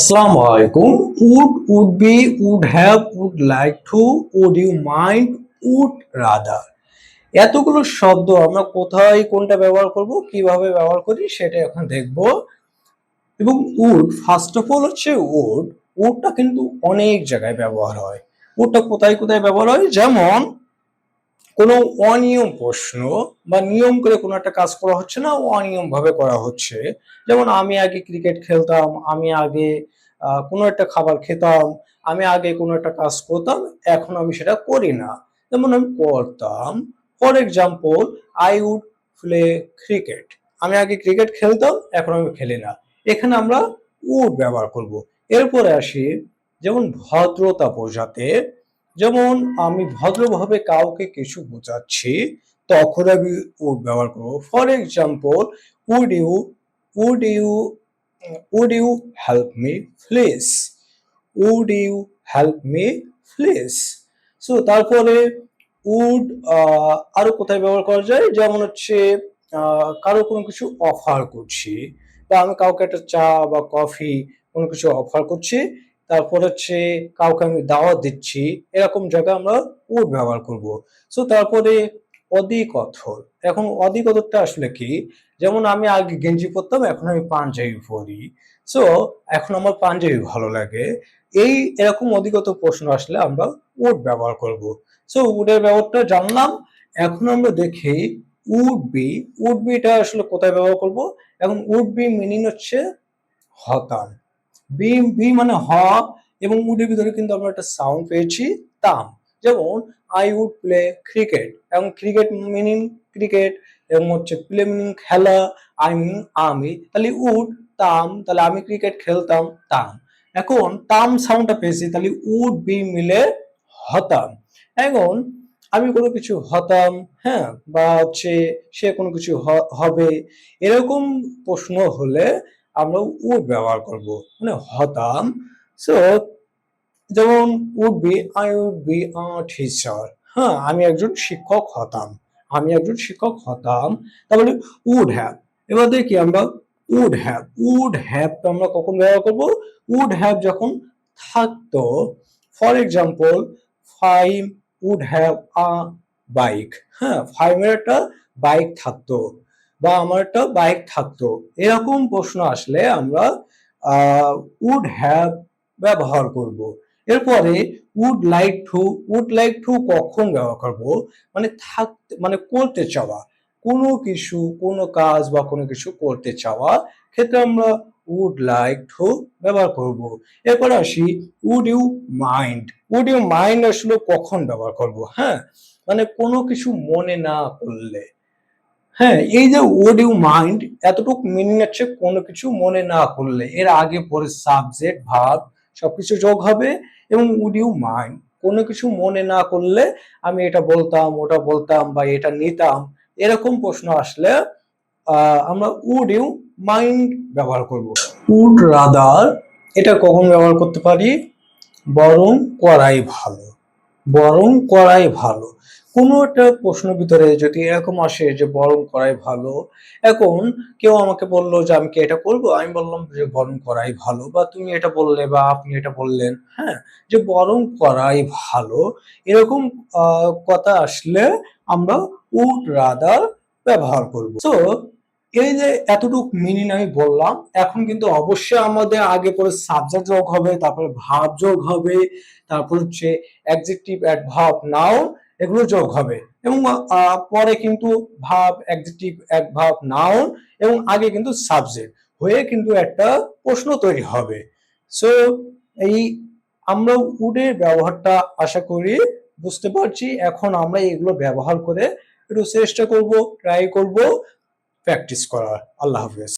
আসসালামু আলাইকুম। would be, would have, would like to, would you mind, would rather, এতগুলো শব্দ আমরা কোথায় কোনটা ব্যবহার করব, কিভাবে ব্যবহার করি সেটা এখন দেখব। এবং would ফার্স্ট অফ অল হচ্ছে would টা কিন্তু অনেক জায়গায় ব্যবহার হয়। would-টা কোথায় কোথায় ব্যবহার হয়, যেমন কোনো অনিয়ম প্রশ্ন বা নিয়ম করে কোনো একটা কাজ করা হচ্ছে না, অনিয়ম ভাবে করা হচ্ছে। যেমন আমি আগে ক্রিকেট খেলতাম, আমি আগে কোনো একটা খাবার খেতাম, আমি আগে কোনো একটা কাজ করতাম, এখন আমি সেটা করি না। যেমন আমি করতাম, for example, I would play cricket. আমি আগে ক্রিকেট খেলতাম, এখন আমি খেলি না। এখানে আমরা উড ব্যবহার করব। এরপরে আসি, যেমন ভদ্রতা বোঝাতে, যেমন আমি ভদ্রভাবে কাউকে কিছু বোঝাচ্ছি, তখন আমি উড ব্যবহার করবো। For example, would you would you would you help me please, would you help me please. So তারপরে উড আরো কোথায় ব্যবহার করা যায়, যেমন হচ্ছে কারো কোনো কিছু অফার করছি, বা আমি কাউকে একটা চা বা কফি কোনো কিছু অফার করছি, তারপর হচ্ছে কাউকে আমি দাওয়াত দিচ্ছি, এরকম জায়গায় আমরা উড ব্যবহার করব। সো তারপরে অধিকথর। এখন অধিকথরটা আসলে কি, যেমন আমি আগে গেঞ্জি পরতাম, এখন আমি পাঞ্জাবি পরি। সো এখন আমার পাঞ্জাবি ভালো লাগে। এরকম অধিকতর প্রশ্ন আসলে আমরা উড ব্যবহার করব। সো উডের ব্যবহারটা জানলাম। এখন আমরা দেখি উড বিটা আসলে কোথায় ব্যবহার করব। এখন উড বি মিনিং হচ্ছে হতাম। বি বি মানে হ, এবং উডের ভিতরে কিন্তু আমরা একটা সাউন্ড পেয়েছি, তাম। যেমন আই উড প্লে ক্রিকেট, এবং ক্রিকেট মিনিং ক্রিকেট, এবং হচ্ছে প্লে মিনিং খেলা, আই মিনিং আমি, তাহলে উড তাম, তাহলে আমি ক্রিকেট খেলতাম, তাম। এখন তাম সাউন্ডটা পেয়েছি, তাহলে উড বি মিলে হতাম। এখন আমি কোনো কিছু হতাম, হ্যাঁ, বা হচ্ছে সে কোনো কিছু হবে, এরকম প্রশ্ন হলে আমরা উড ব্যবহার করব, মানে হতাম। সো যেমন I would be a teacher, হ্যাঁ, আমি একজন শিক্ষক হতাম, আমি একজন শিক্ষক হতাম। তাহলে উড হ্যাভ। এবার দেখি আমরা উড হ্যাভ আমরা কখন ব্যবহার করব, উড হ্যাভ যখন থাকতো। For example, Faim would have a bike, হ্যাঁ, ফাইমের একটা বাইক থাকতো, বা আমার একটা বাইক থাকতো, এরকম প্রশ্ন আসলে আমরা উড হ্যাভ ব্যবহার করব। এরপরে উড লাইক টু কখন ব্যবহার করব, মানে থাকতে, মানে করতে চাওয়া, কোনো কিছু, কোনো কাজ বা কোনো কিছু করতে চাওয়া ক্ষেত্রে আমরা উড লাইক টু ব্যবহার করব। এরপর আসি, উড ইউ মাইন্ড আসলে কখন ব্যবহার করব, হ্যাঁ, মানে কোনো কিছু মনে না করলে। হ্যাঁ, এই যে would you mind, এতটুকু মিনিং হচ্ছে কোনো কিছু মনে না করলে, এর আগে পরে সাবজেক্ট ভার্ব সবকিছু যোগ হবে, এবং would you mind, কোনো কিছু মনে না করলে আমি এটা বলতাম, ওটা বলতাম, বা এটা নিতাম, এরকম প্রশ্ন আসলে আমরা would you mind ব্যবহার করব। would rather, এটা কখন ব্যবহার করতে পারি, বরং করাই ভালো, বরং করাই ভালো। কোনো একটা প্রশ্নের ভিতরে যদি এরকম আসে যে বরং করাই ভালো, এখন কেউ আমাকে বললো যে আমি কি এটা করব, আমি বললাম যে বরং করাই ভালো, বা তুমি এটা বললে বা আপনি এটা বললেন, হ্যাঁ, যে বরং করাই ভালো, এরকম কথা আসলে আমরা উড রাদার ব্যবহার করব। তো এই যে এতটুকু মিনিং আমি বললাম, এখন কিন্তু অবশ্যই আমাদের আগে পরে সাবজেক্ট যোগ হবে, তারপরে ভার্ব যোগ হবে, তারপর হচ্ছে অ্যাডজেক্টিভ, অ্যাডভার্ব, নাউন, এগুলো যোগ হবে, এবং পরে কিন্তু ভার্ব, অ্যাডজেক্টিভ, অ্যাডভার্ব, নাউন, এবং আগে কিন্তু সাবজেক্ট হয়ে কিন্তু একটা প্রশ্ন তৈরি হবে। সো এই আমরা উডের ব্যবহারটা আশা করি বুঝতে পারছি। এখন আমরা এগুলো ব্যবহার করে একটু চেষ্টা করব, ট্রাই করব প্র্যাকটিস করার। আল্লাহ হাফেজ।